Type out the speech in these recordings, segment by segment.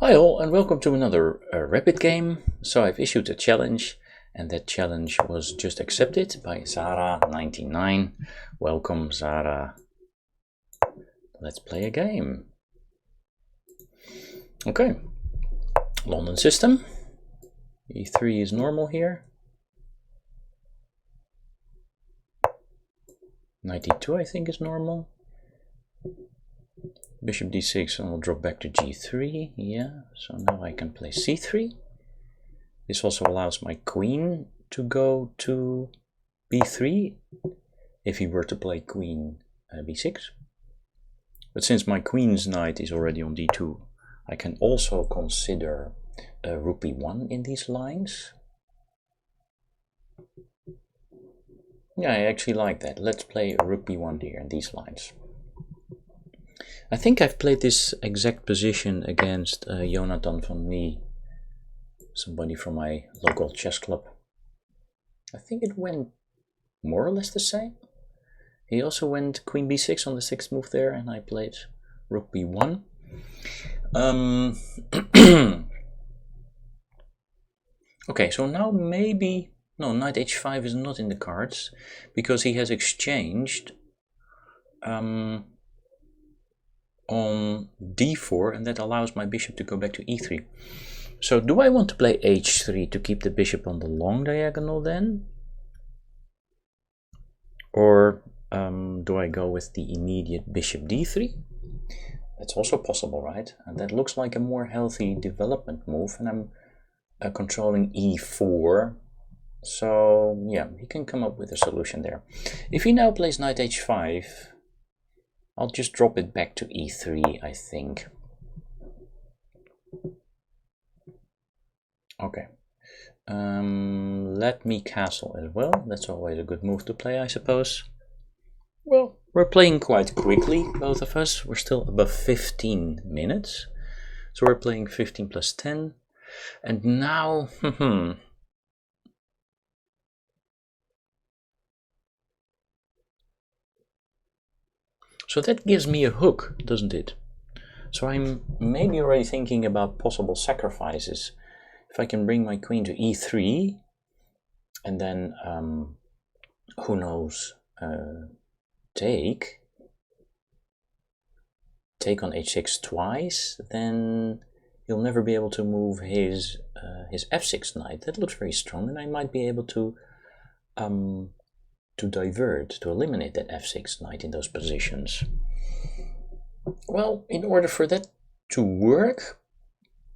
Hi all and welcome to another rapid game. So I've issued a challenge and that challenge was just accepted by Zara99. Welcome Zara. Let's play a game. Okay. London system. E3 is normal here. 92 I think is normal. Bishop d6 and we'll drop back to g3, yeah, so now I can play c3. This also allows my queen to go to b3 if he were to play queen b6. But since my queen's knight is already on d2, I can also consider rook b1 in these lines. Yeah, I actually like that. Let's play rook b1 here in these lines. I think I've played this exact position against Jonathan van Mee, somebody from my local chess club. I think it went more or less the same. He also went queen b6 on the 6th move there, and I played rook b1. Okay, so now maybe... No, knight h5 is not in the cards, because he has exchanged on d4, and that allows my bishop to go back to e3. So do I want to play h3 to keep the bishop on the long diagonal then? Or do I go with the immediate bishop d3? That's also possible, right? And that looks like a more healthy development move, and I'm controlling e4. So yeah, he can come up with a solution there. If he now plays knight h5, I'll just drop it back to e3, I think. Okay. Let me castle as well. That's always a good move to play, I suppose. Well, we're playing quite quickly, both of us. We're still above 15 minutes. So we're playing 15 plus 10. And now... So that gives me a hook, doesn't it? So I'm maybe already thinking about possible sacrifices. If I can bring my queen to e3, and then, who knows, take on h6 twice, then he'll never be able to move his f6 knight. That looks very strong, and I might be able to divert, to eliminate that f6 knight in those positions. Well, in order for that to work,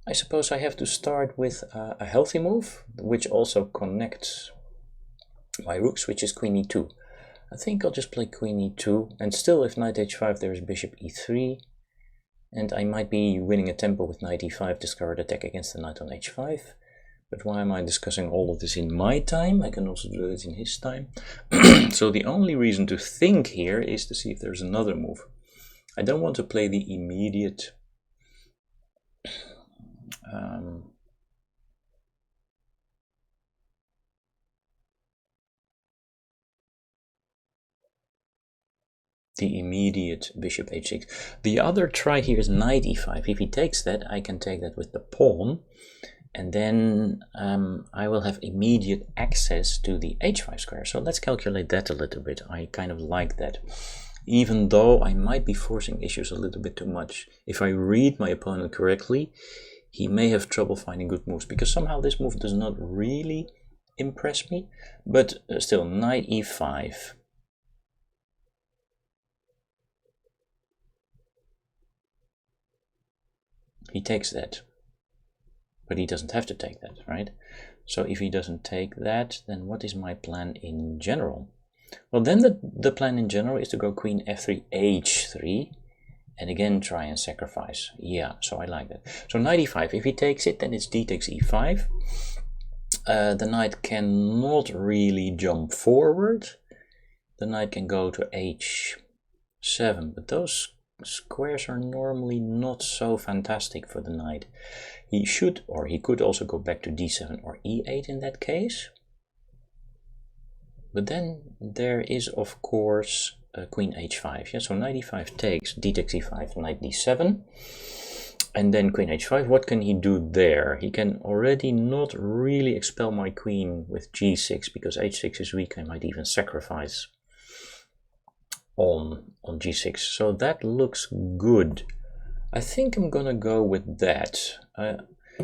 I suppose I have to start with a healthy move, which also connects my rooks, which is queen e2. I think I'll just play queen e2, and still if knight h5 there is bishop e3, and I might be winning a tempo with knight e5, discard attack against the knight on h5. But why am I discussing all of this in my time? I can also do it in his time. So the only reason to think here is to see if there's another move. I don't want to play the immediate bishop h6. The other try here is knight e5. If he takes that, I can take that with the pawn. And then I will have immediate access to the h5 square. So let's calculate that a little bit. I kind of like that. Even though I might be forcing issues a little bit too much. If I read my opponent correctly, he may have trouble finding good moves, because somehow this move does not really impress me. But still, knight e5. He takes that. But he doesn't have to take that, right? So if he doesn't take that, then what is my plan in general? Well, then the plan in general is to go queen f3, h3, and again try and sacrifice. Yeah, so I like that. So knight e5, if he takes it, then it's d takes e5. The knight cannot really jump forward. The knight can go to h7, but those squares are normally not so fantastic for the knight. He should, or he could also go back to d7 or e8 in that case. But then there is, of course, queen h5. Yeah, so knight e5 takes, d takes e5, knight d7. And then queen h5, what can he do there? He can already not really expel my queen with g6, because h6 is weak. I might even sacrifice on g6. So that looks good. I think I'm gonna go with that.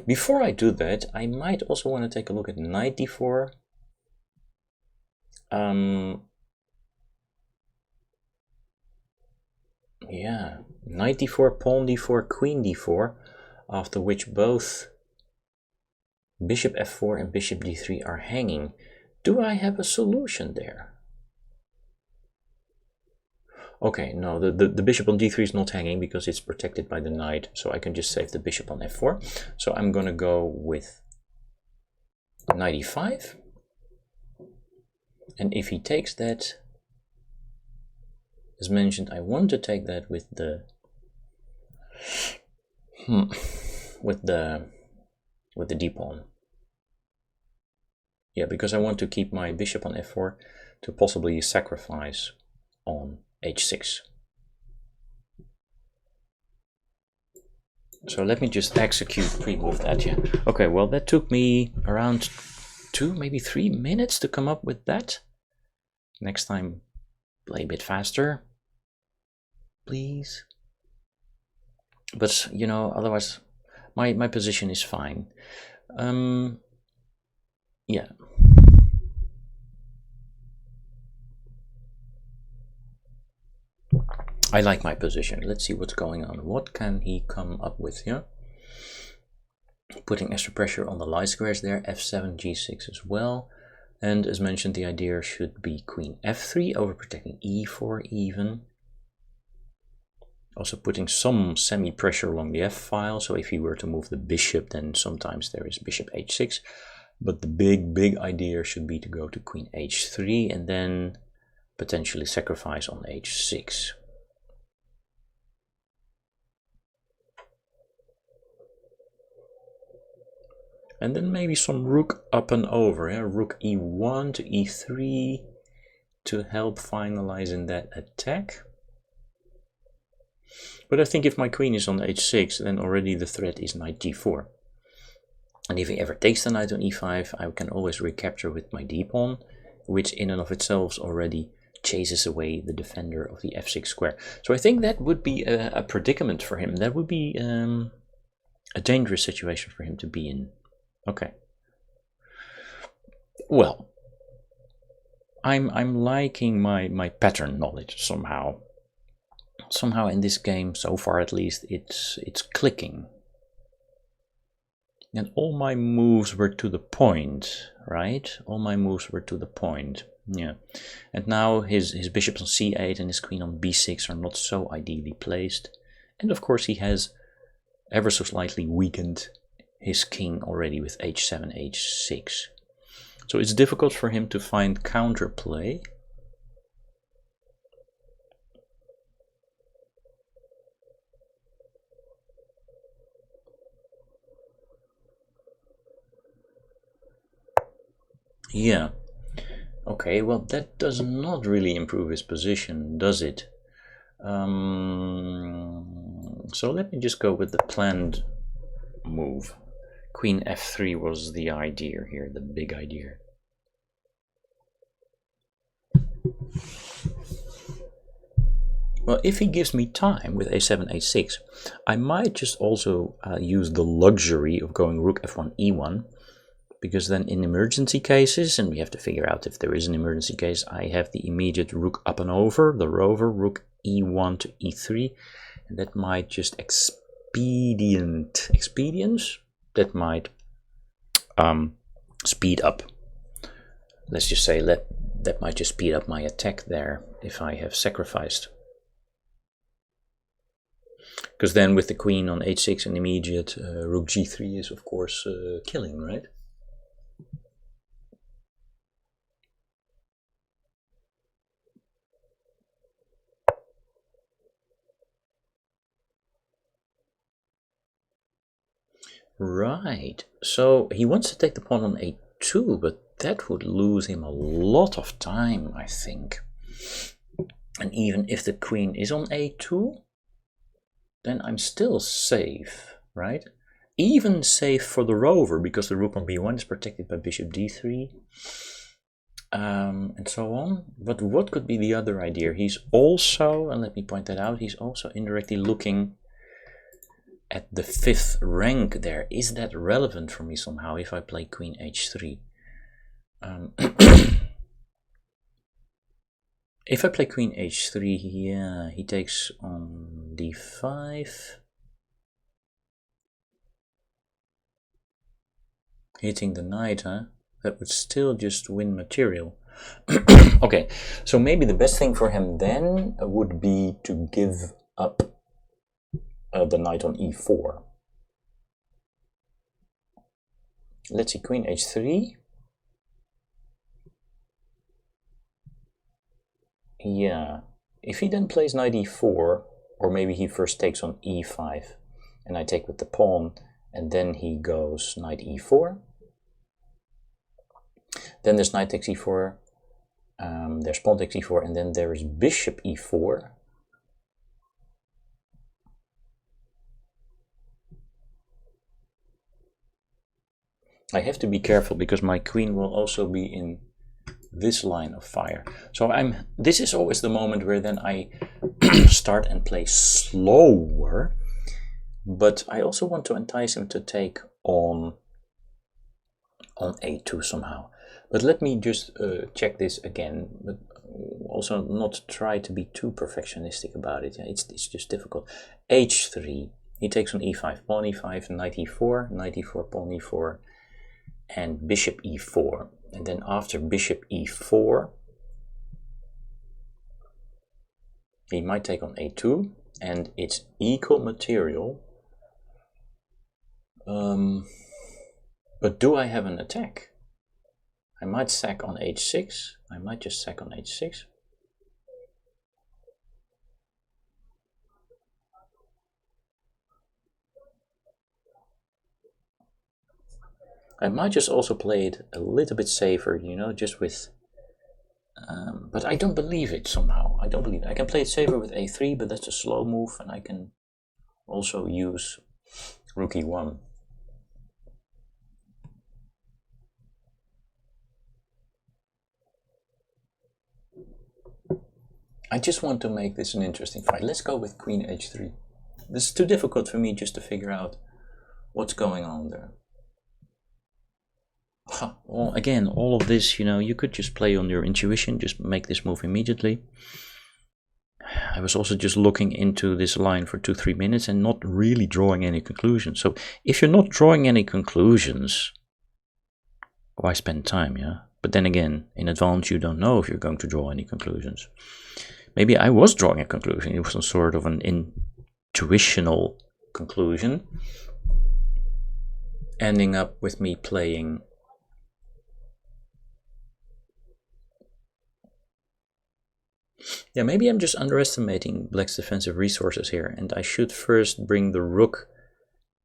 Before I do that, I might also want to take a look at knight d4. Yeah, knight d4, pawn d4, queen d4, after which both bishop f4 and bishop d3 are hanging. Do I have a solution there? Okay, no, the bishop on d3 is not hanging because it's protected by the knight, so I can just save the bishop on f4. So I'm gonna go with knight e5, and if he takes that, as mentioned, I want to take that with the d pawn. Yeah, because I want to keep my bishop on f4 to possibly sacrifice on h6. So let me just execute pre-move that. Yeah. Okay, well that took me around 2, maybe 3 minutes to come up with that. Next time, play a bit faster, please. But you know, otherwise my position is fine. Yeah. I like my position. Let's see what's going on. What can he come up with here? Putting extra pressure on the light squares there, f7, g6 as well. And as mentioned, the idea should be queen f3, overprotecting e4 even. Also putting some semi-pressure along the f-file, so if he were to move the bishop, then sometimes there is bishop h6. But the big idea should be to go to queen h3 and then potentially sacrifice on h6. And then maybe some rook up and over, yeah? Rook e1 to e3 to help finalizing that attack. But I think if my queen is on h6, then already the threat is knight d4. And if he ever takes the knight on e5, I can always recapture with my d-pawn, which in and of itself already chases away the defender of the f6 square. So I think that would be a predicament for him. That would be a dangerous situation for him to be in. Okay. Well, I'm liking my pattern knowledge somehow. Somehow in this game, so far at least, it's clicking. And all my moves were to the point, right? All my moves were to the point. Yeah. And now his bishops on c8 and his queen on b6 are not so ideally placed. And of course he has ever so slightly weakened his king already with h7, h6. So it's difficult for him to find counterplay. Yeah. Okay, well that does not really improve his position, does it? So let me just go with the planned move. Queen f3 was the idea here, the big idea. Well, if he gives me time with a7, a6, I might just also use the luxury of going rook f1, e1, because then in emergency cases, and we have to figure out if there is an emergency case, I have the immediate rook up and over, the rover, rook e1 to e3, and that might just expedience, that might speed up. Let's just say that might just speed up my attack there if I have sacrificed. Because then with the queen on h6 an immediate rook g3 is of course killing, right? Right, so he wants to take the pawn on a2, but that would lose him a lot of time, I think. And even if the queen is on a2, then I'm still safe. right? Even safe for the rover, because the rook on b1 is protected by bishop d3, and so on. But what could be the other idea? He's also, and let me point that out, he's also indirectly looking at the 5th rank there. Is that relevant for me somehow if I play queen h3? If I play queen h3, yeah, he takes on d5. Hitting the knight, huh? That would still just win material. Okay, so maybe the best thing for him then would be to give up the knight on e4. Let's see, queen h3. Yeah, if he then plays knight e4, or maybe he first takes on e5, and I take with the pawn, and then he goes knight e4. Then there's knight takes e4, there's pawn takes e4, and then there is bishop e4. I have to be careful because my queen will also be in this line of fire. So this is always the moment where then I start and play slower, but I also want to entice him to take on a2 somehow. But let me just check this again, but also not try to be too perfectionistic about it. Yeah, it's just difficult. h3, he takes on e5, pawn e5, knight e4, pawn e4, and bishop e4. And then after bishop e4, he might take on a2, and it's equal material. But do I have an attack? I might sack on h6. I might just sack on h6. I might just also play it a little bit safer, you know, just with... but I don't believe it somehow. I don't believe it. I can play it safer with a3, but that's a slow move, and I can also use rook e1. I just want to make this an interesting fight. Let's go with queen h3. This is too difficult for me just to figure out what's going on there. Well, again, all of this, you know, you could just play on your intuition, just make this move immediately. I was also just looking into this line for 2-3 minutes and not really drawing any conclusions. So if you're not drawing any conclusions, why spend time, yeah? But then again, in advance, you don't know if you're going to draw any conclusions. Maybe I was drawing a conclusion. It was some sort of an intuitional conclusion, ending up with me playing maybe I'm just underestimating black's defensive resources here, and I should first bring the rook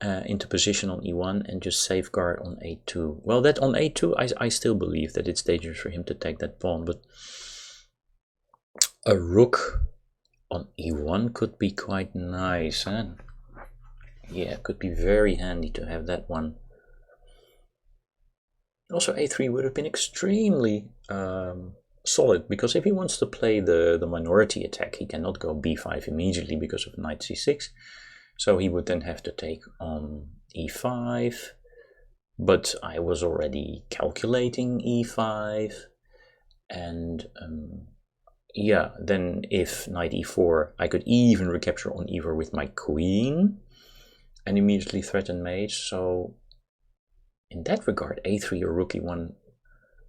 into position on e1 and just safeguard on a2. Well, that on a2, I still believe that it's dangerous for him to take that pawn, but a rook on e1 could be quite nice, huh? Yeah, it could be very handy to have that one. Also, a3 would have been extremely solid, because if he wants to play the minority attack, he cannot go b5 immediately because of knight c6. So he would then have to take on e5, but I was already calculating e5, and yeah, then if knight e4, I could even recapture on e4 with my queen and immediately threaten mate. So in that regard, a3 or rook e1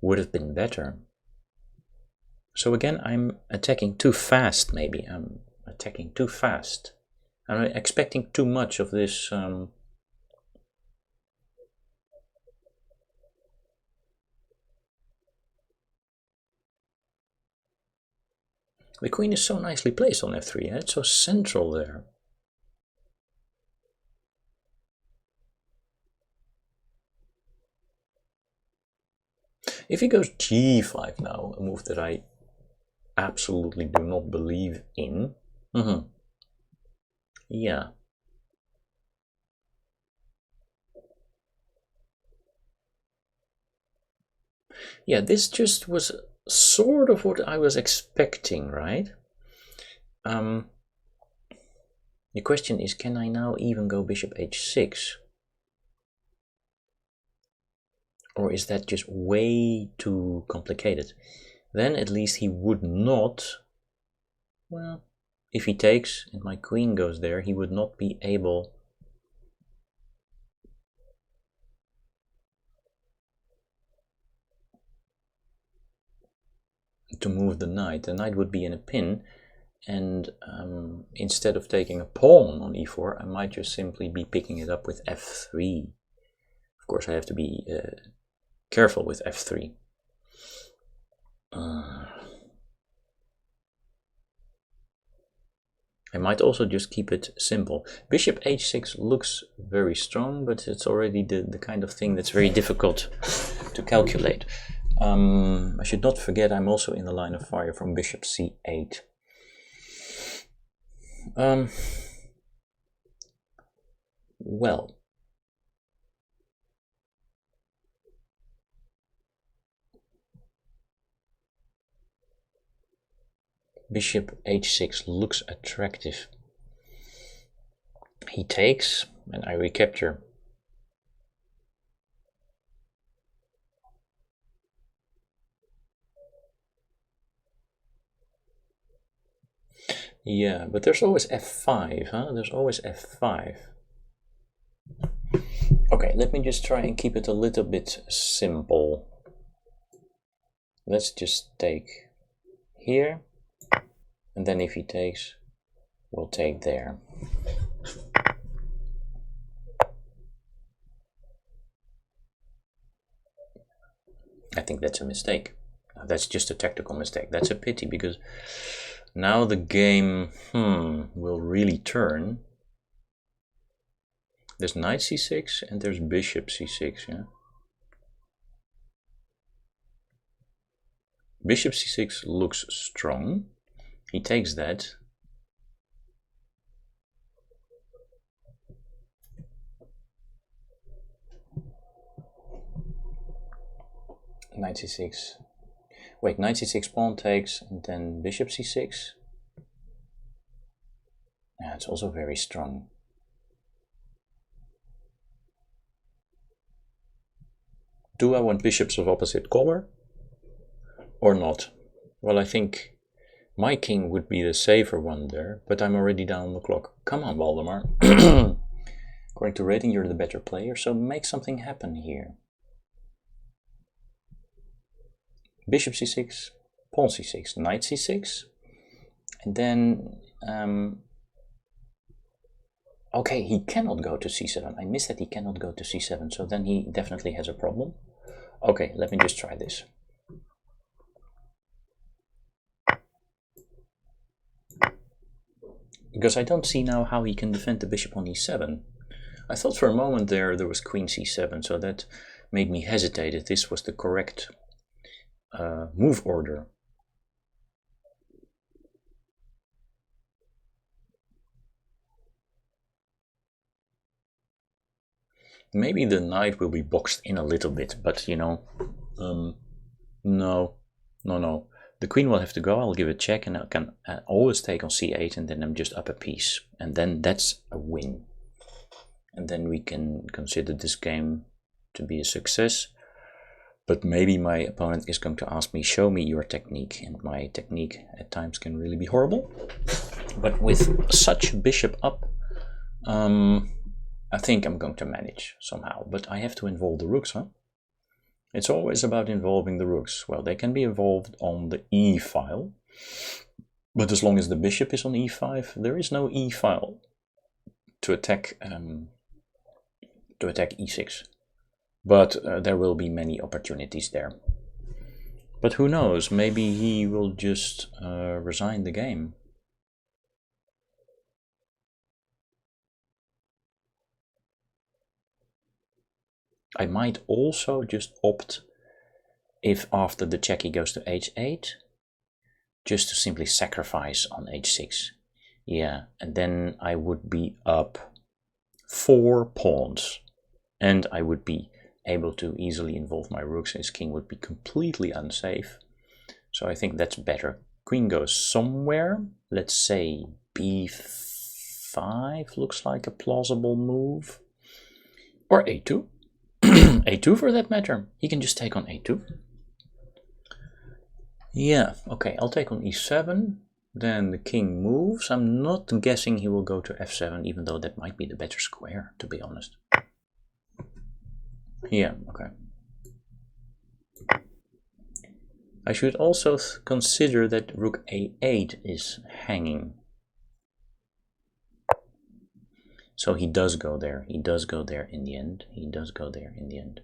would have been better. So again, I'm attacking too fast, maybe. I'm attacking too fast. I'm expecting too much of this. The queen is so nicely placed on f3, yeah? It's so central there. If he goes g5 now, a move that I absolutely do not believe in. Yeah. Yeah, this just was sort of what I was expecting, right? The question is, can I now even go bishop h6? Or is that just way too complicated? Then at least he would not, well, if he takes and my queen goes there, he would not be able to move the knight. The knight would be in a pin, and instead of taking a pawn on e4, I might just simply be picking it up with f3. Of course, I have to be careful with f3. I might also just keep it simple. Bishop h6 looks very strong, but it's already the kind of thing that's very difficult to calculate. I should not forget I'm also in the line of fire from bishop c8. Well, bishop h6 looks attractive. He takes, and I recapture. Yeah, but there's always f5, huh? There's always f5. Okay, let me just try and keep it a little bit simple. Let's just take here, and then if he takes, we'll take there. I think that's a mistake. That's just a tactical mistake. That's a pity, because now the game will really turn. There's knight c6 and there's bishop c6, yeah? Bishop c6 looks strong. He takes that. Knight c6. Wait, knight c6 pawn takes, and then bishop c6. Yeah, it's also very strong. Do I want bishops of opposite color or not? Well, I think my king would be the safer one there, but I'm already down the clock. Come on, Waldemar. According to rating, you're the better player, so make something happen here. Bishop c6, pawn c6, knight c6, and then okay, he cannot go to c7. I missed that he cannot go to c7, so then he definitely has a problem. Okay, let me just try this. Because I don't see now how he can defend the bishop on e7. I thought for a moment there was queen c7, so that made me hesitate if this was the correct move order. Maybe the knight will be boxed in a little bit, but you know, no. The queen will have to go. I'll give a check, and I can always take on c8, and then I'm just up a piece, and then that's a win. And then we can consider this game to be a success. But maybe my opponent is going to ask me, show me your technique, and my technique at times can really be horrible. But with such bishop up, I think I'm going to manage somehow, but I have to involve the rooks, huh? It's always about involving the rooks. Well, they can be involved on the e file, but as long as the bishop is on e5, there is no e file to attack e6. But there will be many opportunities there. But who knows? Maybe he will just resign the game. I might also just opt, if after the check he goes to h8, just to simply sacrifice on h6. Yeah, and then I would be up 4 pawns, and I would be able to easily involve my rooks, his king would be completely unsafe. So I think that's better. Queen goes somewhere, let's say b5 looks like a plausible move. Or a2. a2 for that matter. He can just take on a2. Yeah, okay, I'll take on e7. Then the king moves. I'm not guessing he will go to f7, even though that might be the better square, to be honest. Yeah, okay. I should also consider that rook a8 is hanging. So he does go there. He does go there in the end. He does go there in the end.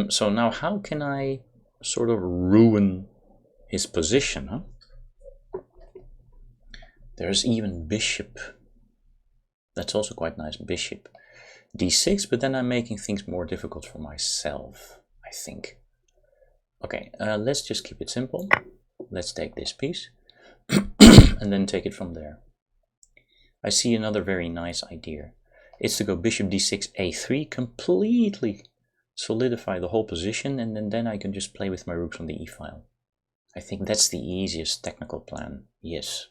So now how can I sort of ruin his position, huh? There's even bishop. That's also quite nice, bishop d6, but then I'm making things more difficult for myself, I think. Okay, let's just keep it simple. Let's take this piece and then take it from there. I see another very nice idea. It's to go bishop d6, a3, completely solidify the whole position, and then I can just play with my rooks on the e-file. I think that's the easiest technical plan, yes.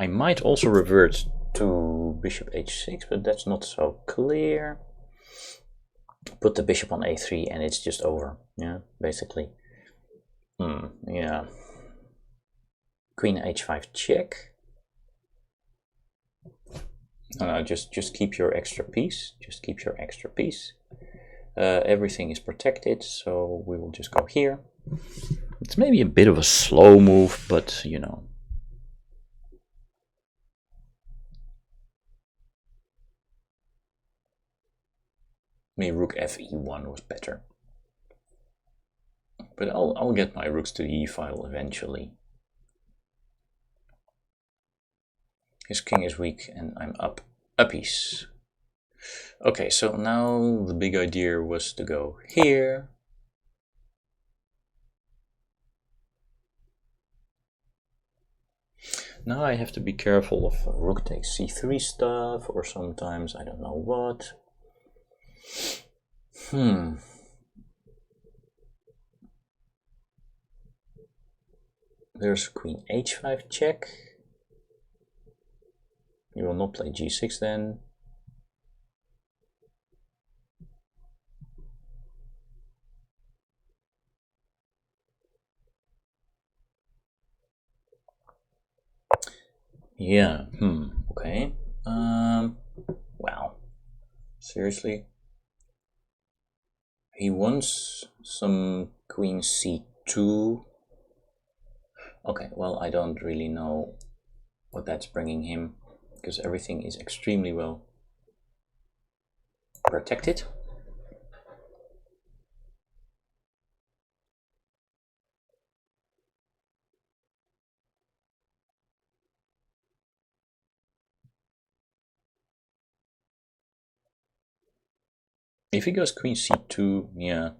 I might also revert to bishop h6, but that's not so clear. Put the bishop on a3 and it's just over, yeah, basically. Yeah. Queen h5 check. No, just keep your extra piece. Just keep your extra piece. Everything is protected, so we will just go here. It's maybe a bit of a slow move, but you know. Maybe rook fe1 was better. But I'll get my rooks to the e-file eventually. His king is weak and I'm up a piece. Okay, so now the big idea was to go here. Now I have to be careful of rook takes c3 stuff, or sometimes I don't know what. There's queen h5 check. You will not play g6 then. Yeah, okay. Wow. Seriously? He wants some queen c2. Okay, well, I don't really know what that's bringing him, because everything is extremely well protected. If he goes queen c2, yeah,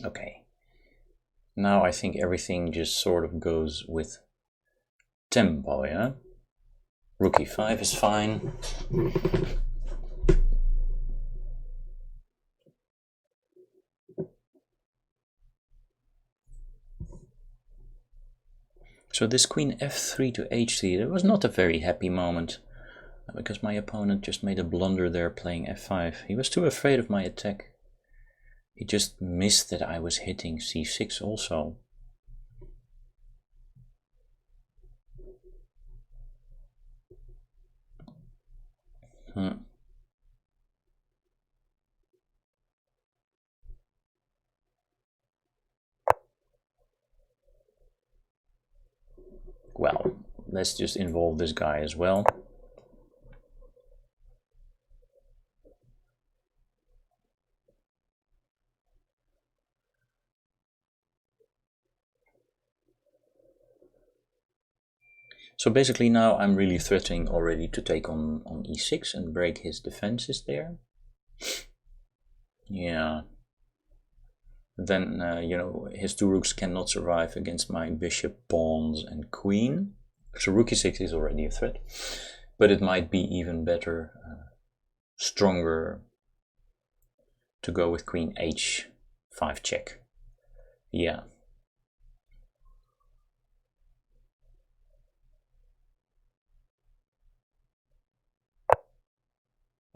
okay. Now I think everything just sort of goes with tempo, yeah? Rook e5 is fine. So this queen f3 to h3, it was not a very happy moment, because my opponent just made a blunder there playing f5. He was too afraid of my attack. He just missed that I was hitting c6 also. Well, let's just involve this guy as well. So basically now I'm really threatening already to take on e6 and break his defenses there. Yeah. Then, you know, his two rooks cannot survive against my bishop, pawns, and queen. So rook e6 is already a threat. But it might be even better, stronger, to go with queen h5 check. Yeah.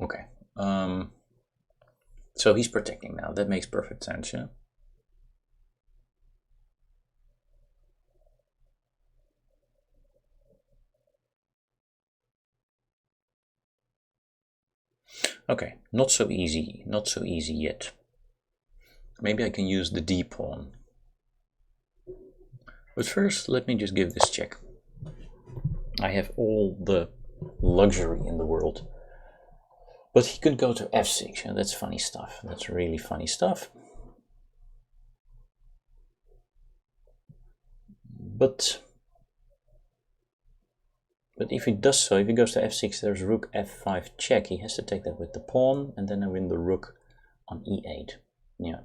Okay. So he's protecting now. That makes perfect sense, yeah? Okay, not so easy yet. Maybe I can use the d pawn. But first, let me just give this check. I have all the luxury in the world. But he could go to f6, and that's funny stuff. That's really funny stuff. But if he does so, if he goes to f6, there's rook f5 check. He has to take that with the pawn, and then I win the rook on e8. Yeah.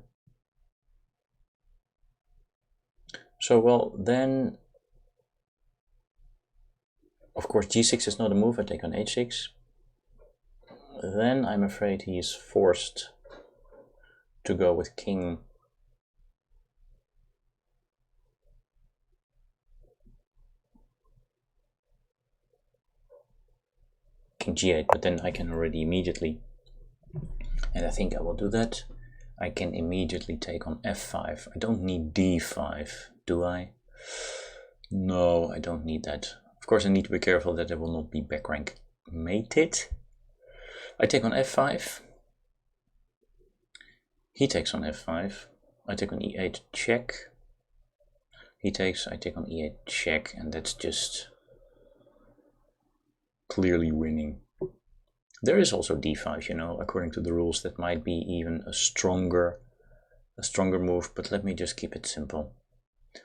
So, well, then, of course, g6 is not a move. I take on h6. Then I'm afraid he is forced to go with king g8, but then I can already immediately, and I think I will do that, I can immediately take on f5. I don't need d5, do I? No, I don't need that. Of course, I need to be careful that I will not be back rank mated. I take on f5. He takes on f5. I take on e8 check. He takes, I take on e8 check, and that's just clearly winning. There is also d5, you know, according to the rules that might be even a stronger move, but let me just keep it simple.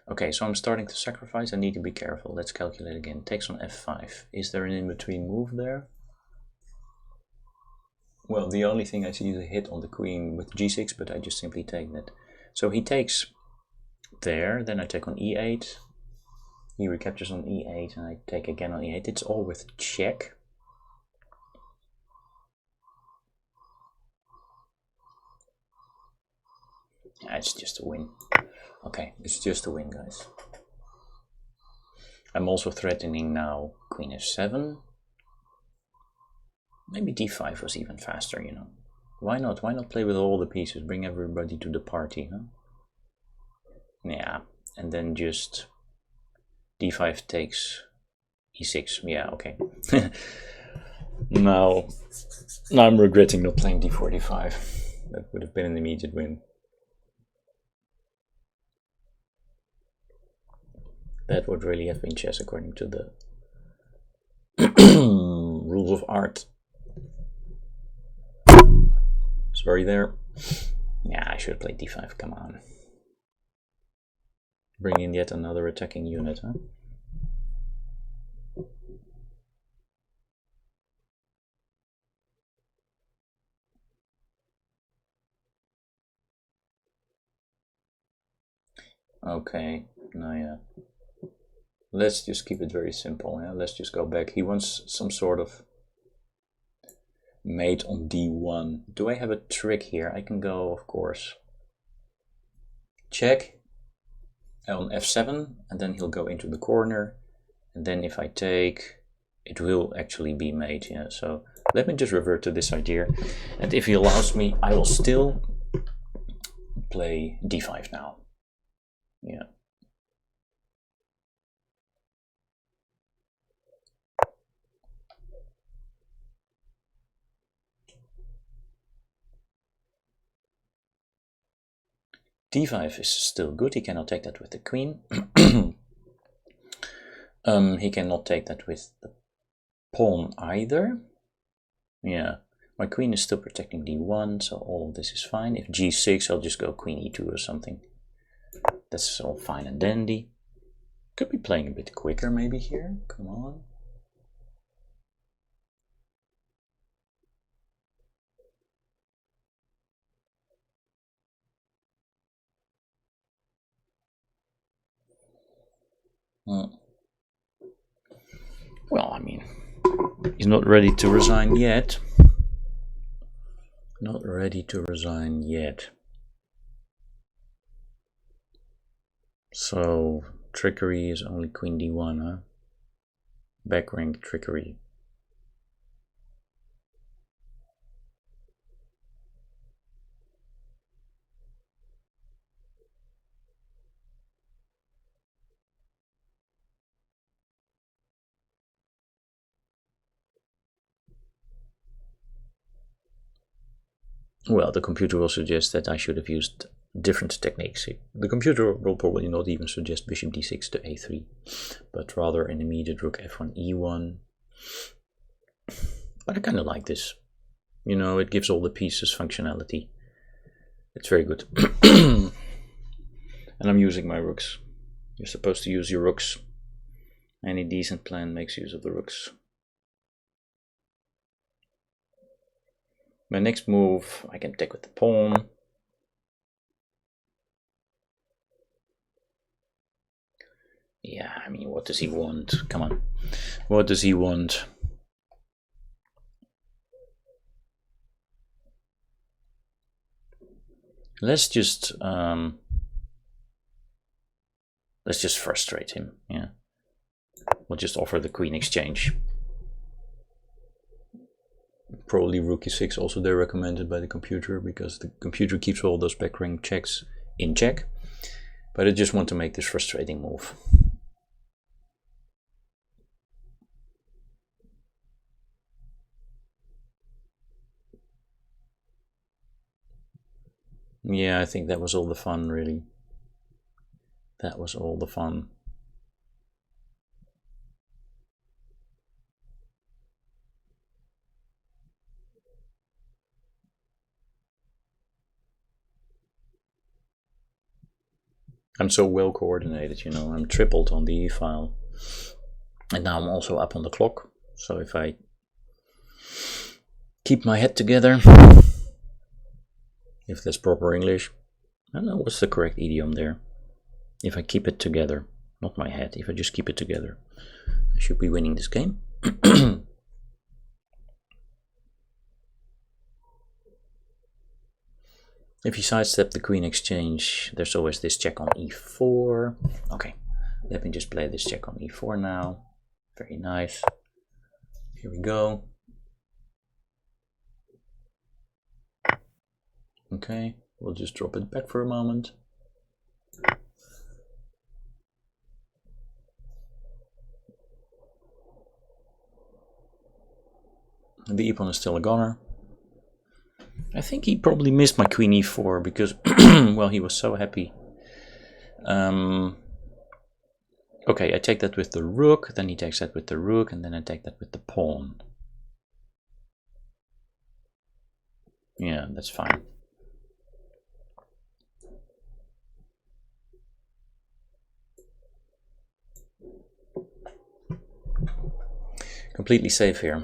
Okay, so I'm starting to sacrifice. I need to be careful. Let's calculate again. Takes on f5. Is there an in-between move there? Well, the only thing I see is a hit on the queen with g6, but I just simply take that. So he takes there, then I take on e8. He recaptures on e8, and I take again on e8. It's all with check. Yeah, it's just a win. Okay, it's just a win, guys. I'm also threatening now queen f7. Maybe d5 was even faster, you know. Why not? Why not play with all the pieces? Bring everybody to the party, huh? Yeah, and then just d5 takes e6. Yeah, okay. Now I'm regretting not playing d4, d5. That would have been an immediate win. That would really have been chess according to the rules of art. Sorry there. Yeah, I should have played d5, come on. Bring in yet another attacking unit, huh? Okay, no, yeah. Let's just keep it very simple, yeah? Let's just go back. He wants some sort of mate on d1. Do I have a trick here? I can go, of course, check on f7, and then he'll go into the corner, and then if I take, it will actually be mate, yeah. So let me just revert to this idea, and if he allows me, I will still play d5 now. Yeah. d5 is still good. He cannot take that with the queen. He cannot take that with the pawn either. Yeah, my queen is still protecting d1, so all of this is fine. If g6, I'll just go queen e2 or something. That's all fine and dandy. Could be playing a bit quicker maybe here. Come on. Well, I mean, he's not ready to resign yet. Not ready to resign yet. So, trickery is only queen d1, huh? Back rank trickery. Well, the computer will suggest that I should have used different techniques. The computer will probably not even suggest bishop d6 to a3, but rather an immediate rook f1 e1. But I kind of like this. You know, it gives all the pieces functionality. It's very good. And I'm using my rooks. You're supposed to use your rooks. Any decent plan makes use of the rooks. My next move, I can take with the pawn. Yeah, I mean, what does he want? Come on. What does he want? Let's just frustrate him. Yeah. We'll just offer the queen exchange. Probably rook e6 also they're recommended by the computer, because the computer keeps all those back rank checks in check. But I just want to make this frustrating move. Yeah, I think that was all the fun, really. That was all the fun. I'm so well coordinated, you know. I'm tripled on the E file. And now I'm also up on the clock. So if I keep my head together, if that's proper English, I don't know what's the correct idiom there. If I keep it together, not my head, if I just keep it together, I should be winning this game. If you sidestep the queen exchange, there's always this check on e4. Okay, let me just play this check on e4 now. Very nice. Here we go. Okay, we'll just drop it back for a moment. The e-pawn is still a goner. I think he probably missed my queen e4 because, well, he was so happy. Okay, I take that with the rook, then he takes that with the rook, and then I take that with the pawn. Yeah, that's fine. Completely safe here.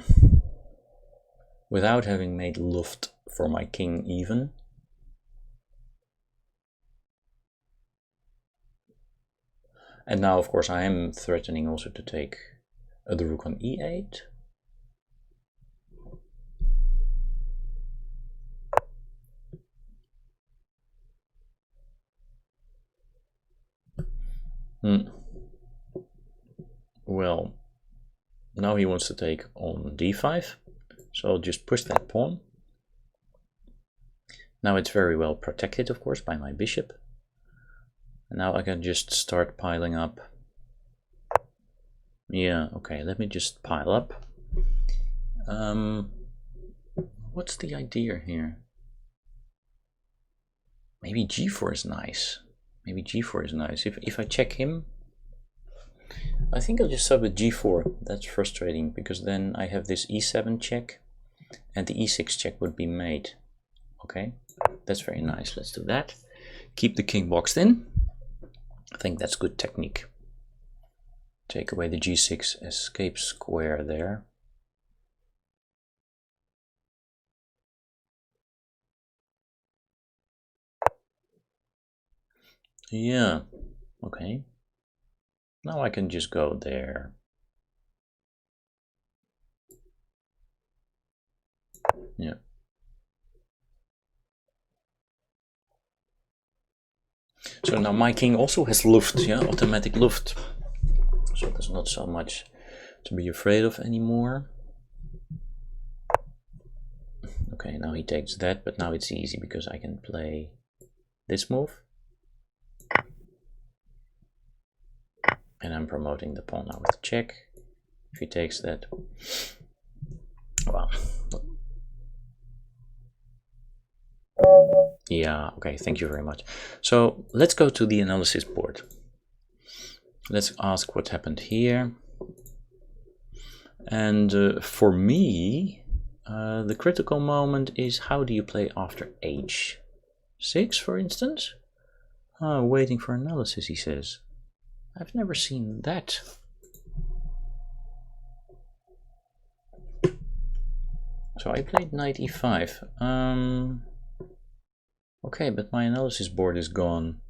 Without having made luft for my king even. And now, of course, I am threatening also to take the rook on e8. Well, now he wants to take on d5. So I'll just push that pawn. Now it's very well protected, of course, by my bishop. And now I can just start piling up. Yeah, okay, let me just pile up. What's the idea here? Maybe g4 is nice. Maybe g4 is nice. If I check him, I think I'll just sub with g4. That's frustrating, because then I have this e7 check, and the e6 check would be made. Okay, that's very nice. Let's do that. Keep the king boxed in. I think that's good technique. take away the g6 escape square there. Yeah, okay. Now I can just go there. Yeah. So now my king also has Luft, yeah, automatic Luft. So there's not so much to be afraid of anymore. Okay, now he takes that, but now it's easy because I can play this move. And I'm promoting the pawn now with check. If he takes that, well, yeah, okay, thank you very much. So let's go to the analysis board. Let's ask what happened here. And for me, the critical moment is how do you play after h6, for instance? Waiting for analysis, he says. I've never seen that. So I played knight e5. Okay, but my analysis board is gone.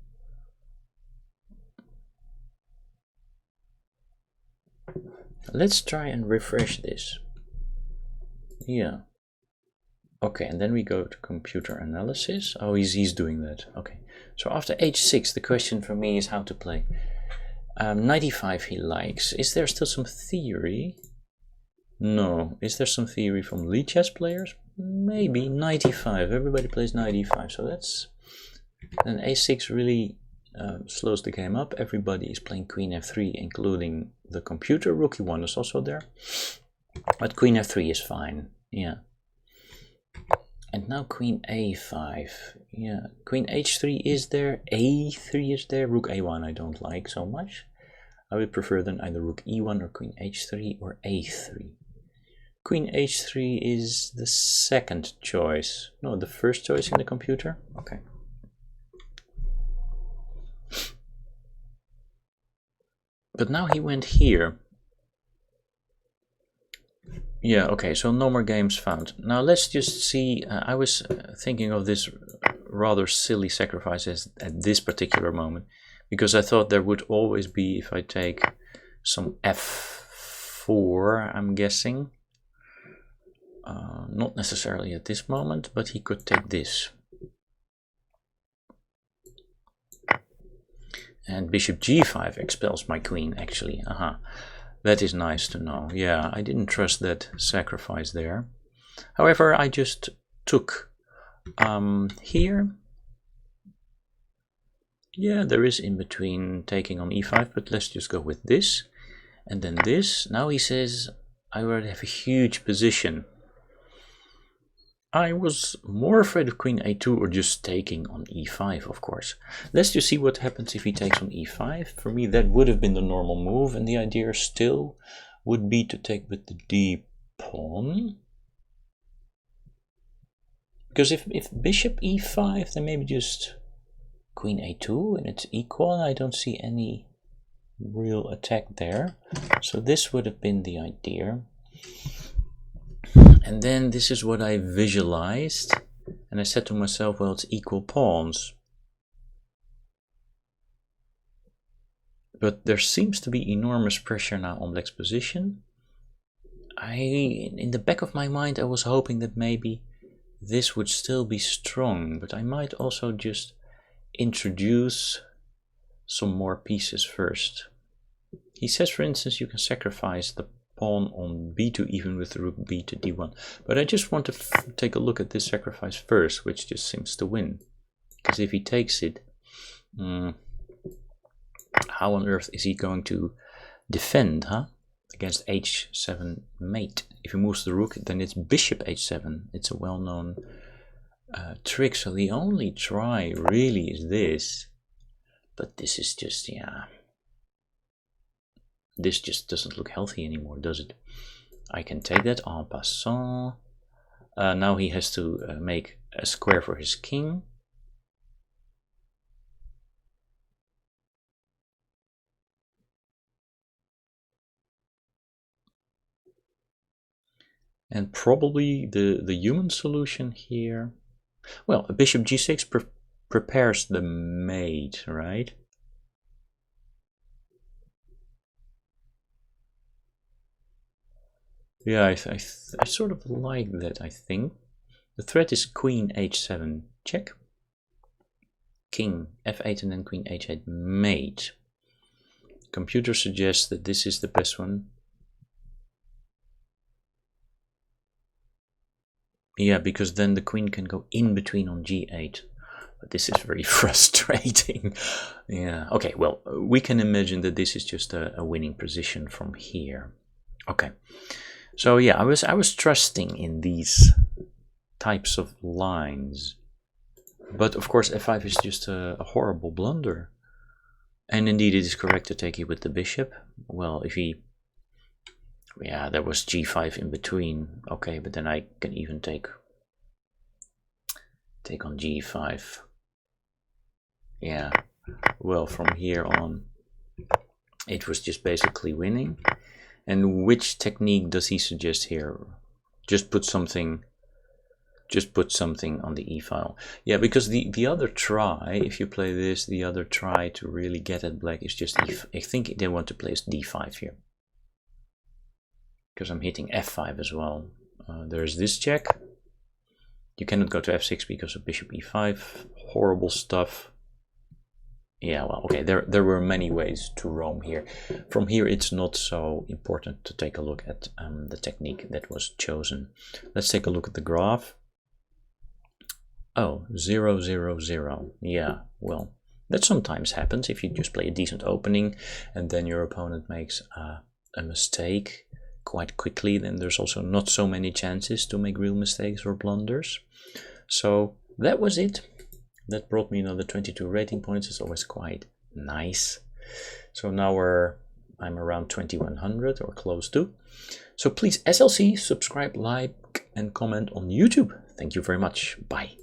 Let's try and refresh this. Yeah. Okay, and then we go to computer analysis. Oh, he's doing that. Okay. So after h6, the question for me is how to play. Knight e5 he likes. Is there still some theory? No. Is there some theory from lead chess players? Maybe. Knight e5. Everybody plays knight e5. So that's... And a6 really slows the game up. Everybody is playing queen f3, including the computer. Rook e1 is also there. But queen f3 is fine. Yeah. And now queen a5. Yeah. Queen h3 is there. a3 is there. Rook a1 I don't like so much. I would prefer then either rook e1 or queen h3 or a3. Queen h3 is the second choice. No, the first choice in the computer. Okay. But now he went here. Yeah, okay, so no more games found. Now let's just see. I was thinking of this rather silly sacrifices at this particular moment, because I thought there would always be, if I take some f4, I'm guessing. Not necessarily at this moment, but he could take this. And bishop g5 expels my queen, actually. That is nice to know. Yeah, I didn't trust that sacrifice there. However, I just took here. Yeah, there is in between taking on e5, but let's just go with this. And then this. Now he says, I already have a huge position. I was more afraid of queen a2 or just taking on e5, of course. Let's just see what happens if he takes on e5. For me, that would have been the normal move, and the idea still would be to take with the d pawn. Because if bishop e5, then maybe just queen a2, and it's equal, and I don't see any real attack there. So this would have been the idea. And then this is what I visualized, and I said to myself, well, it's equal pawns. But there seems to be enormous pressure now on black's position. In the back of my mind, I was hoping that maybe this would still be strong, but I might also just introduce some more pieces first. He says, for instance, you can sacrifice the pawn on b2 even with the rook b to d1, but I just want to take a look at this sacrifice first, which just seems to win, because if he takes it, how on earth is he going to defend, against h7 mate? If he moves the rook, then it's bishop h7. It's a well-known trick, so the only try really is this, but this is just, yeah, this just doesn't look healthy anymore, does it? I can take that en passant. Now he has to make a square for his king. And probably the human solution here, well, bishop g6 prepares the mate, right? Yeah, I sort of like that, I think. The threat is queen h7 check, king f8 and then queen h8 mate. Computer suggests that this is the best one. Yeah, because then the queen can go in between on g8. But this is very frustrating. Yeah, okay, well, we can imagine that this is just a winning position from here. Okay, so yeah, I was trusting in these types of lines. But of course, f5 is just a horrible blunder. And indeed, it is correct to take it with the bishop. Well, if he... Yeah, there was g5 in between. Okay, but then I can even take on g5. Yeah, well, from here on, it was just basically winning. And which technique does he suggest here? Just put something on the e-file. Yeah, because the other try, if you play this, the other try to really get at black is just I think they want to place d5 here. Because I'm hitting f5 as well. There's this check. You cannot go to f6 because of bishop e5. Horrible stuff. Yeah, well, okay, there were many ways to roam here. From here, it's not so important to take a look at the technique that was chosen. Let's take a look at the graph. Oh, 0, 0, 0. Yeah, well, that sometimes happens if you just play a decent opening and then your opponent makes a mistake quite quickly. Then there's also not so many chances to make real mistakes or blunders. So that was it. That brought me another 22 rating points. It's always quite nice. So now I'm around 2100 or close to. So please SLC, subscribe, like and comment on YouTube. Thank you very much. Bye.